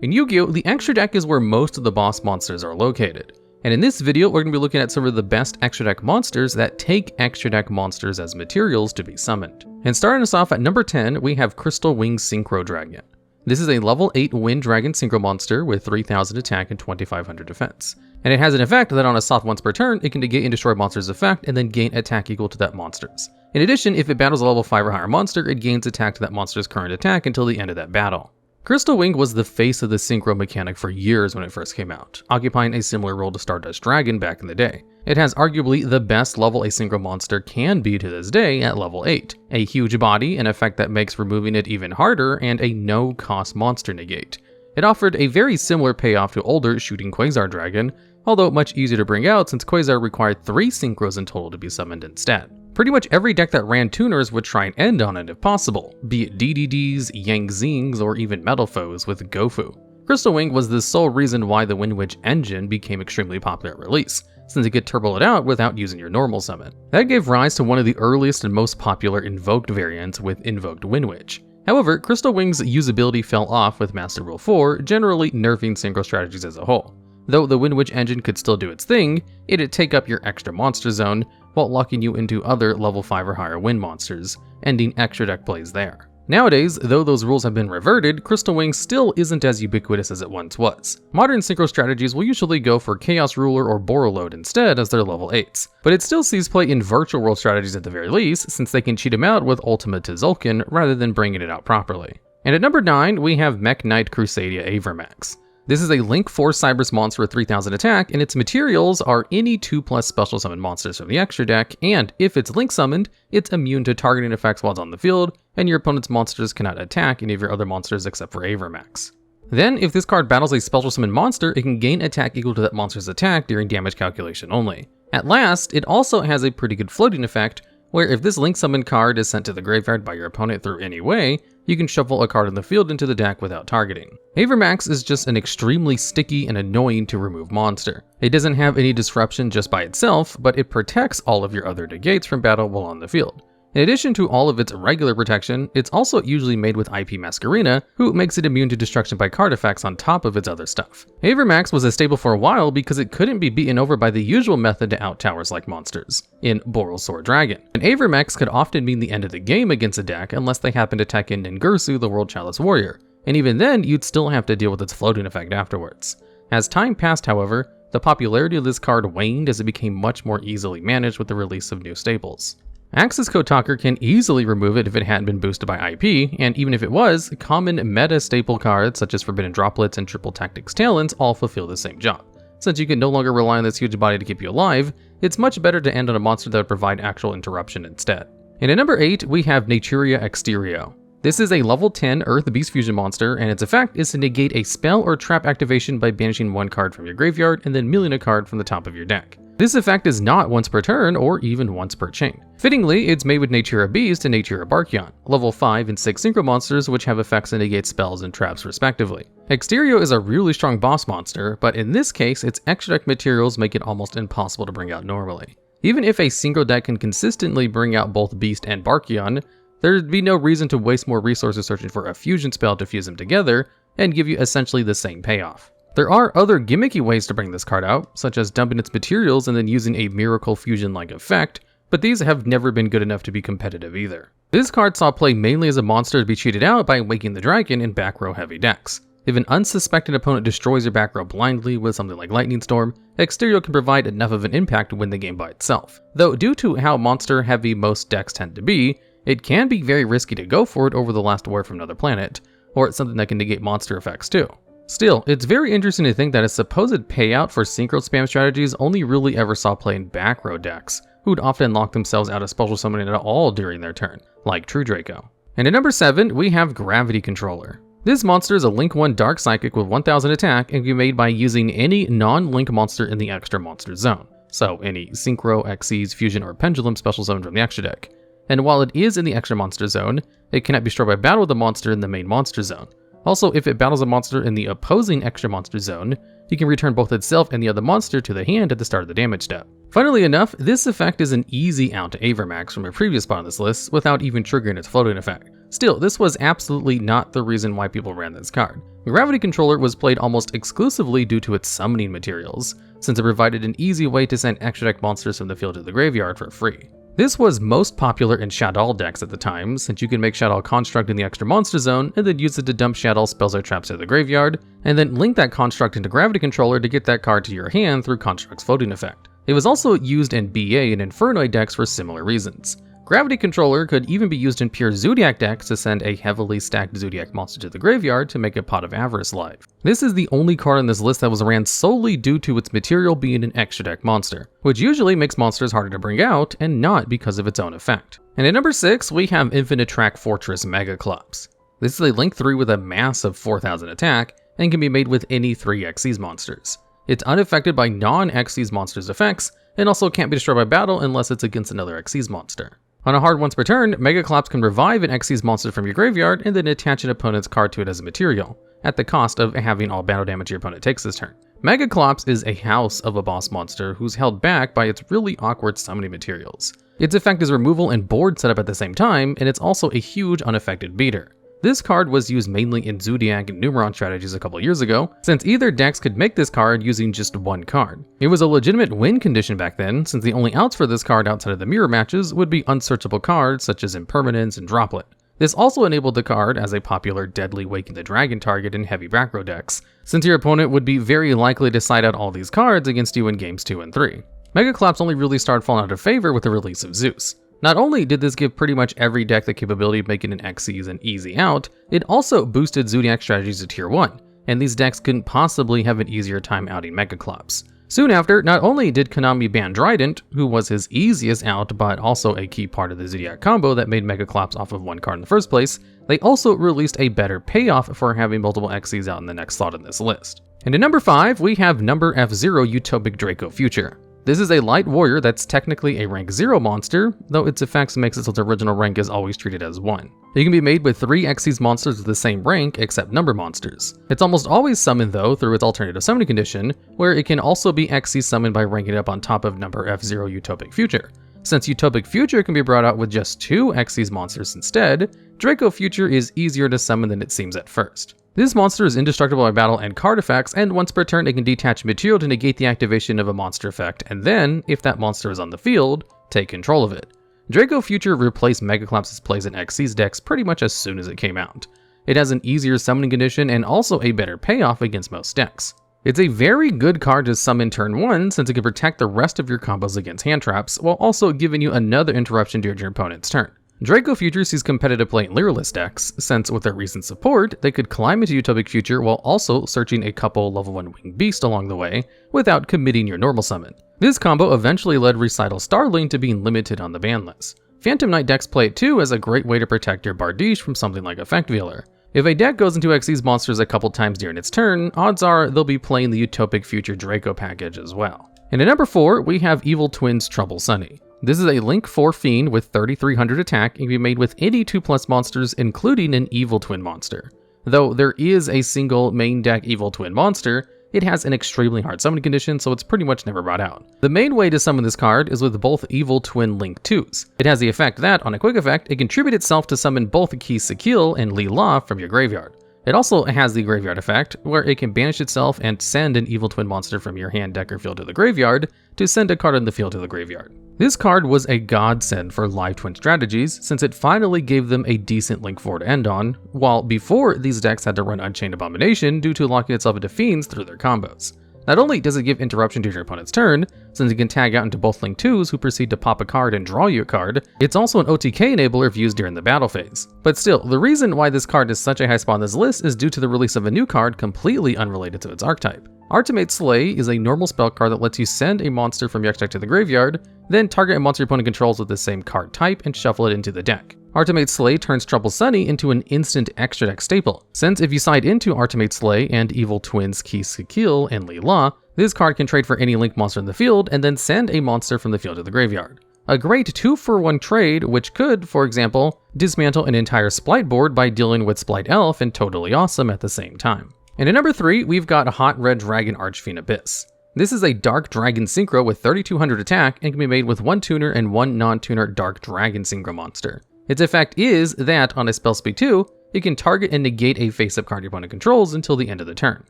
In Yu-Gi-Oh!, the extra deck is where most of the boss monsters are located. And in this video, we're going to be looking at some of the best extra deck monsters that take extra deck monsters as materials to be summoned. And starting us off at number 10, we have Crystal Wing Synchro Dragon. This is a level 8 Wind Dragon Synchro monster with 3000 attack and 2500 defense. And it has an effect that on a soft once per turn, it can negate and destroy a monster's effect and then gain attack equal to that monster's. In addition, if it battles a level 5 or higher monster, it gains attack to that monster's current attack until the end of that battle. Crystal Wing was the face of the Synchro mechanic for years when it first came out, occupying a similar role to Stardust Dragon back in the day. It has arguably the best level a Synchro monster can be to this day at level 8, a huge body, an effect that makes removing it even harder, and a no-cost monster negate. It offered a very similar payoff to older Shooting Quasar Dragon, although much easier to bring out since Quasar required 3 Synchros in total to be summoned instead. Pretty much every deck that ran tuners would try and end on it if possible, be it DDDs, Yang Zings, or even Metal Foes with Gofu. Crystal Wing was the sole reason why the Wind Witch engine became extremely popular at release, since it could turbo it out without using your normal summon. That gave rise to one of the earliest and most popular invoked variants with Invoked Wind Witch. However, Crystal Wing's usability fell off with Master Rule 4, generally nerfing synchro strategies as a whole. Though the Wind Witch engine could still do its thing, it'd take up your extra monster zone, while locking you into other level 5 or higher wind monsters, ending extra deck plays there. Nowadays, though those rules have been reverted, Crystal Wing still isn't as ubiquitous as it once was. Modern synchro strategies will usually go for Chaos Ruler or Borreload instead as their level 8s, but it still sees play in virtual world strategies at the very least, since they can cheat him out with Ultima to Zulkin rather than bringing it out properly. And at number 9, we have Mekk-Knight Crusadia Avramax. This is a Link 4 Cyberus monster with 3000 attack, and its materials are any 2+ special summon monsters from the extra deck, and if it's Link summoned, it's immune to targeting effects while it's on the field, and your opponent's monsters cannot attack any of your other monsters except for Avramax. Then, if this card battles a special summon monster, it can gain attack equal to that monster's attack during damage calculation only. At last, it also has a pretty good floating effect, where if this Link summon card is sent to the graveyard by your opponent through any way, you can shuffle a card in the field into the deck without targeting. Avramax is just an extremely sticky and annoying to remove monster. It doesn't have any disruption just by itself, but it protects all of your other negates from battle while on the field. In addition to all of its regular protection, it's also usually made with IP Masquerena, who makes it immune to destruction by card effects on top of its other stuff. Avramax was a staple for a while because it couldn't be beaten over by the usual method to out towers like monsters, in Boral Sword Dragon. And Avramax could often mean the end of the game against a deck unless they happened to tech in Ningirsu, the World Chalice Warrior, and even then you'd still have to deal with its floating effect afterwards. As time passed, however, the popularity of this card waned as it became much more easily managed with the release of new staples. Axis Kotaker can easily remove it if it hadn't been boosted by IP, and even if it was, common meta staple cards such as Forbidden Droplets and Triple Tactics Talons all fulfill the same job. Since you can no longer rely on this huge body to keep you alive, it's much better to end on a monster that would provide actual interruption instead. And at number 8, we have Naturia Exterio. This is a level 10 Earth Beast Fusion monster, and its effect is to negate a spell or trap activation by banishing one card from your graveyard and then milling a card from the top of your deck. This effect is not once per turn or even once per chain. Fittingly, it's made with Naturia Beast and Naturia Barkion, level 5 and 6 synchro monsters which have effects that negate spells and traps respectively. Exterio is a really strong boss monster, but in this case, its extra deck materials make it almost impossible to bring out normally. Even if a synchro deck can consistently bring out both Beast and Barkion, there'd be no reason to waste more resources searching for a fusion spell to fuse them together and give you essentially the same payoff. There are other gimmicky ways to bring this card out, such as dumping its materials and then using a miracle fusion-like effect, but these have never been good enough to be competitive either. This card saw play mainly as a monster to be cheated out by Waking the Dragon in back row heavy decks. If an unsuspecting opponent destroys your back row blindly with something like Lightning Storm, Exterio can provide enough of an impact to win the game by itself. Though due to how monster heavy most decks tend to be, it can be very risky to go for it over the last war from another planet, or it's something that can negate monster effects too. Still, it's very interesting to think that a supposed payout for synchro spam strategies only really ever saw play in back row decks, who'd often lock themselves out of special summoning at all during their turn, like True Draco. And at number 7, we have Gravity Controller. This monster is a Link 1 Dark Psychic with 1000 attack and can be made by using any non-Link monster in the extra monster zone, so any Synchro, Xyz, Fusion, or Pendulum special summon from the extra deck. And while it is in the extra monster zone, it cannot be destroyed by battle with the monster in the main monster zone. Also, if it battles a monster in the opposing extra monster zone, you can return both itself and the other monster to the hand at the start of the damage step. Funnily enough, this effect is an easy out to Avramax from a previous spot on this list without even triggering its floating effect. Still, this was absolutely not the reason why people ran this card. Gravity Controller was played almost exclusively due to its summoning materials, since it provided an easy way to send extra deck monsters from the field to the graveyard for free. This was most popular in Shadow decks at the time, since you can make Shadow Construct in the extra monster zone and then use it to dump Shadow spells or traps to the graveyard, and then link that construct into Gravity Controller to get that card to your hand through Construct's floating effect. It was also used in BA and Infernoid decks for similar reasons. Gravity Controller could even be used in pure Zodiac decks to send a heavily stacked Zodiac monster to the graveyard to make a Pot of Avarice live. This is the only card on this list that was ran solely due to its material being an extra deck monster, which usually makes monsters harder to bring out and not because of its own effect. And at number 6, we have Infinitrack Fortress Megaclops. This is a Link 3 with a massive 4000 attack and can be made with any 3 Xyz monsters. It's unaffected by non-Xyz monsters' effects and also can't be destroyed by battle unless it's against another Xyz monster. On a hard once per turn, Megaclops can revive an Xyz monster from your graveyard and then attach an opponent's card to it as a material, at the cost of having all battle damage your opponent takes this turn. Megaclops is a house of a boss monster who's held back by its really awkward summoning materials. Its effect is removal and board setup at the same time, and it's also a huge unaffected beater. This card was used mainly in Zodiac and Numeron strategies a couple years ago, since either decks could make this card using just one card. It was a legitimate win condition back then, since the only outs for this card outside of the mirror matches would be unsearchable cards such as Impermanence and Droplet. This also enabled the card as a popular Deadly Waking the Dragon target in heavy back row decks, since your opponent would be very likely to side out all these cards against you in games 2 and 3. Megaclops only really started falling out of favor with the release of Zeus. Not only did this give pretty much every deck the capability of making an Xyz an easy out, it also boosted Zodiac strategies to tier 1, and these decks couldn't possibly have an easier time outing Megaclops. Soon after, not only did Konami ban Trident, who was his easiest out but also a key part of the Zodiac combo that made Megaclops off of one card in the first place, they also released a better payoff for having multiple Xyz out in the next slot in this list. And at number 5, we have number F0 Utopic Draco Future. This is a light warrior that's technically a rank 0 monster, though its effects makes it so its original rank is always treated as 1. It can be made with 3 Xyz monsters with the same rank except number monsters. It's almost always summoned though through its alternative summoning condition, where it can also be Xyz summoned by ranking it up on top of number F0 Utopic Future. Since Utopic Future can be brought out with just 2 Xyz monsters instead, Draco Future is easier to summon than it seems at first. This monster is indestructible by battle and card effects, and once per turn it can detach material to negate the activation of a monster effect, and then, if that monster is on the field, take control of it. Draco Future replaced Megaclops' plays in Xyz decks pretty much as soon as it came out. It has an easier summoning condition and also a better payoff against most decks. It's a very good card to summon turn 1 since it can protect the rest of your combos against hand traps, while also giving you another interruption during your opponent's turn. Draco Future sees competitive play in Lyralist decks, since with their recent support, they could climb into Utopic Future while also searching a couple level 1 winged beasts along the way, without committing your normal summon. This combo eventually led Recital Starling to being limited on the ban list. Phantom Knight decks play it too as a great way to protect your Bardiche from something like Effect Veiler. If a deck goes into Xyz monsters a couple times during its turn, odds are they'll be playing the Utopic Future Draco package as well. And at number 4, we have Evil Twins Trouble Sunny. This is a Link 4 Fiend with 3300 attack and can be made with any 2+ monsters, including an Evil Twin monster. Though there is a single main deck Evil Twin monster, it has an extremely hard summoning condition, so it's pretty much never brought out. The main way to summon this card is with both Evil Twin Link 2s. It has the effect that, on a quick effect, it can tribute itself to summon both Ki Sakil and Li La from your graveyard. It also has the graveyard effect, where it can banish itself and send an Evil Twin monster from your hand, deck, or field to the graveyard to send a card in the field to the graveyard. This card was a godsend for live twin strategies since it finally gave them a decent Link 4 to end on, while before these decks had to run Unchained Abomination due to locking itself into fiends through their combos. Not only does it give interruption to your opponent's turn, since it can tag out into both Link 2s who proceed to pop a card and draw you a card, it's also an OTK enabler if used during the battle phase. But still, the reason why this card is such a high spot on this list is due to the release of a new card completely unrelated to its archetype. Automate Slay is a normal spell card that lets you send a monster from your extra deck to the graveyard, then target a monster your opponent controls with the same card type and shuffle it into the deck. Automate Slay turns Trouble Sunny into an instant extra deck staple, since if you side into Automate Slay and Evil Twins Ki Sakil and Li La, this card can trade for any Link monster in the field and then send a monster from the field to the graveyard. A great 2-for-1 trade which could, for example, dismantle an entire Splite board by dealing with Splite Elf and Totally Awesome at the same time. And at number 3, we've got Hot Red Dragon Archfiend Abyss. This is a Dark Dragon Synchro with 3200 attack and can be made with 1 tuner and 1 non-tuner Dark Dragon Synchro monster. Its effect is that, on a spell speed 2, it can target and negate a face-up card your opponent controls until the end of the turn.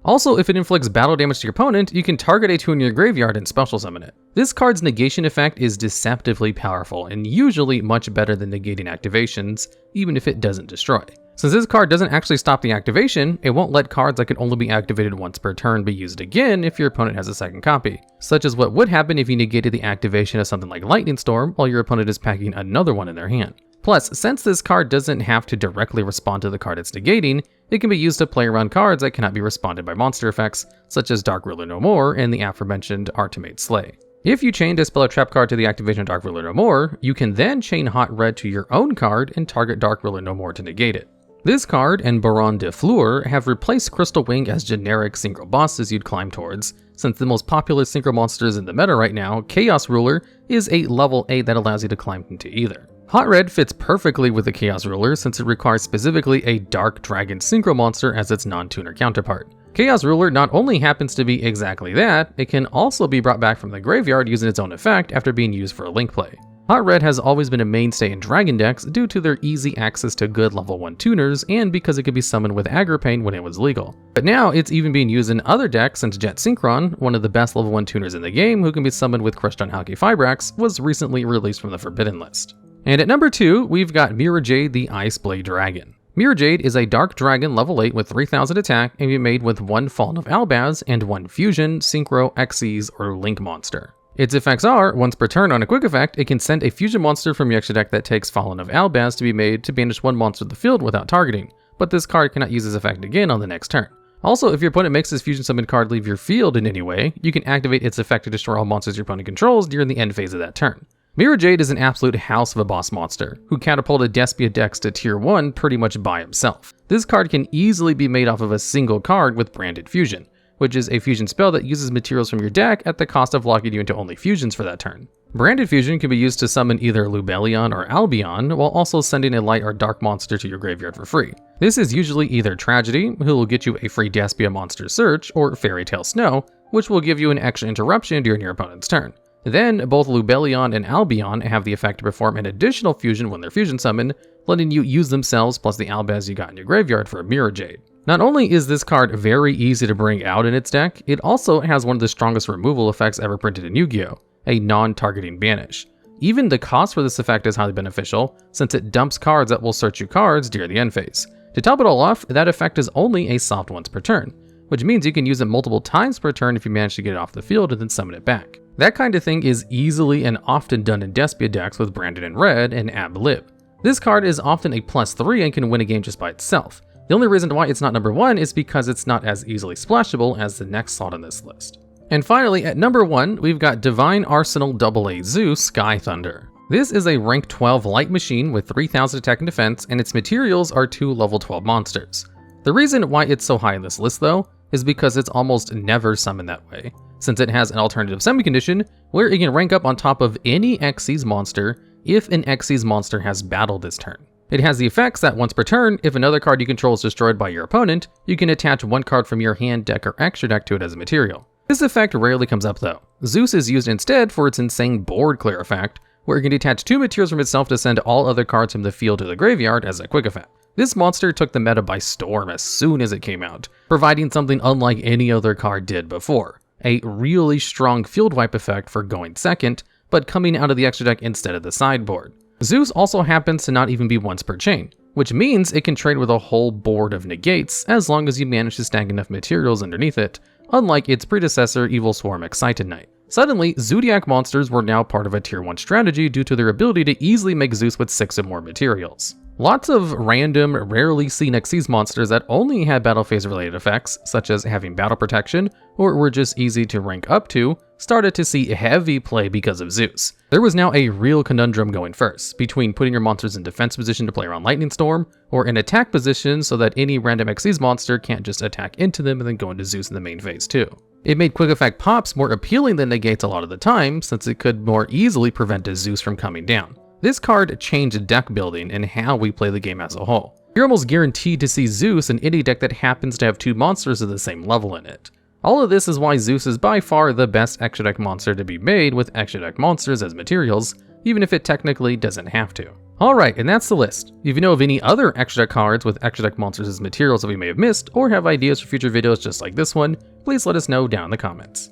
Also, if it inflicts battle damage to your opponent, you can target a toon in your graveyard and special summon it. This card's negation effect is deceptively powerful and usually much better than negating activations, even if it doesn't destroy. Since this card doesn't actually stop the activation, it won't let cards that can only be activated once per turn be used again if your opponent has a second copy, such as what would happen if you negated the activation of something like Lightning Storm while your opponent is packing another one in their hand. Plus, since this card doesn't have to directly respond to the card it's negating, it can be used to play around cards that cannot be responded by monster effects, such as Dark Ruler No More and the aforementioned Auto-matic Slay. If you chain a spell or trap card to the activation of Dark Ruler No More, you can then chain Hot Red to your own card and target Dark Ruler No More to negate it. This card and Baron de Fleur have replaced Crystal Wing as generic synchro bosses you'd climb towards, since the most popular synchro monsters in the meta right now, Chaos Ruler, is a level 8 that allows you to climb into either. Hot Red fits perfectly with the Chaos Ruler since it requires specifically a Dark Dragon Synchro monster as its non-tuner counterpart. Chaos Ruler not only happens to be exactly that, it can also be brought back from the graveyard using its own effect after being used for a link play. Hot Red has always been a mainstay in Dragon decks due to their easy access to good level 1 tuners and because it could be summoned with Aggro Pain when it was legal. But now it's even being used in other decks since Jet Synchron, one of the best level 1 tuners in the game who can be summoned with Crushed-on Halki Fibrax, was recently released from the Forbidden list. And at number 2, we've got Mirrorjade the Iceblade Dragon. Mirrorjade is a Dark Dragon level 8 with 3000 attack and can be made with 1 Fallen of Albaz and 1 Fusion, Synchro, Xyz, or Link monster. Its effects are, once per turn on a quick effect, it can send a fusion monster from your extra deck that takes Fallen of Albaz to be made to banish 1 monster to the field without targeting, but this card cannot use this effect again on the next turn. Also, if your opponent makes this fusion summoned card leave your field in any way, you can activate its effect to destroy all monsters your opponent controls during the end phase of that turn. Mirrorjade is an absolute house of a boss monster, who catapulted Despia decks to tier 1 pretty much by himself. This card can easily be made off of a single card with Branded Fusion, which is a fusion spell that uses materials from your deck at the cost of locking you into only fusions for that turn. Branded Fusion can be used to summon either Lubellion or Albion, while also sending a light or dark monster to your graveyard for free. This is usually either Tragedy, who will get you a free Despia monster search, or Fairy Tale Snow, which will give you an extra interruption during your opponent's turn. Then, both Lubellion and Albion have the effect to perform an additional fusion when they're fusion summoned, letting you use themselves plus the Albaz you got in your graveyard for a Mirrorjade. Not only is this card very easy to bring out in its deck, it also has one of the strongest removal effects ever printed in Yu-Gi-Oh!, a non-targeting banish. Even the cost for this effect is highly beneficial, since it dumps cards that will search you cards during the end phase. To top it all off, that effect is only a soft once per turn, which means you can use it multiple times per turn if you manage to get it off the field and then summon it back. That kind of thing is easily and often done in Despia decks with Branded in Red and Ab-Lib. This card is often a +3 and can win a game just by itself. The only reason why it's not number 1 is because it's not as easily splashable as the next slot on this list. And finally, at number 1, we've got Divine Arsenal AA-ZEUS Sky Thunder. This is a rank 12 light machine with 3000 attack and defense, and its materials are 2 level 12 monsters. The reason why it's so high in this list though, is because it's almost never summoned that way, since it has an alternative summon condition where it can rank up on top of any Xyz monster if an Xyz monster has battle this turn. It has the effects that once per turn, if another card you control is destroyed by your opponent, you can attach 1 card from your hand, deck, or extra deck to it as a material. This effect rarely comes up though. Zeus is used instead for its insane board clear effect, where it can detach 2 materials from itself to send all other cards from the field to the graveyard as a quick effect. This monster took the meta by storm as soon as it came out, providing something unlike any other card did before. A really strong field wipe effect for going second, but coming out of the extra deck instead of the sideboard. Zeus also happens to not even be once per chain, which means it can trade with a whole board of negates as long as you manage to stack enough materials underneath it, unlike its predecessor Evil Swarm Excited Knight. Suddenly, Zodiac monsters were now part of a tier 1 strategy due to their ability to easily make Zeus with 6 or more materials. Lots of random, rarely seen Xyz monsters that only had battle phase related effects, such as having battle protection, or were just easy to rank up to, started to see heavy play because of Zeus. There was now a real conundrum going first, between putting your monsters in defense position to play around Lightning Storm, or in attack position so that any random Xyz monster can't just attack into them and then go into Zeus in the main phase too. It made quick effect pops more appealing than negates a lot of the time, since it could more easily prevent a Zeus from coming down. This card changed deck building and how we play the game as a whole. You're almost guaranteed to see Zeus in any deck that happens to have 2 monsters of the same level in it. All of this is why Zeus is by far the best extra deck monster to be made with extra deck monsters as materials, even if it technically doesn't have to. Alright, and that's the list. If you know of any other extra deck cards with extra deck monsters as materials that we may have missed, or have ideas for future videos just like this one, please let us know down in the comments.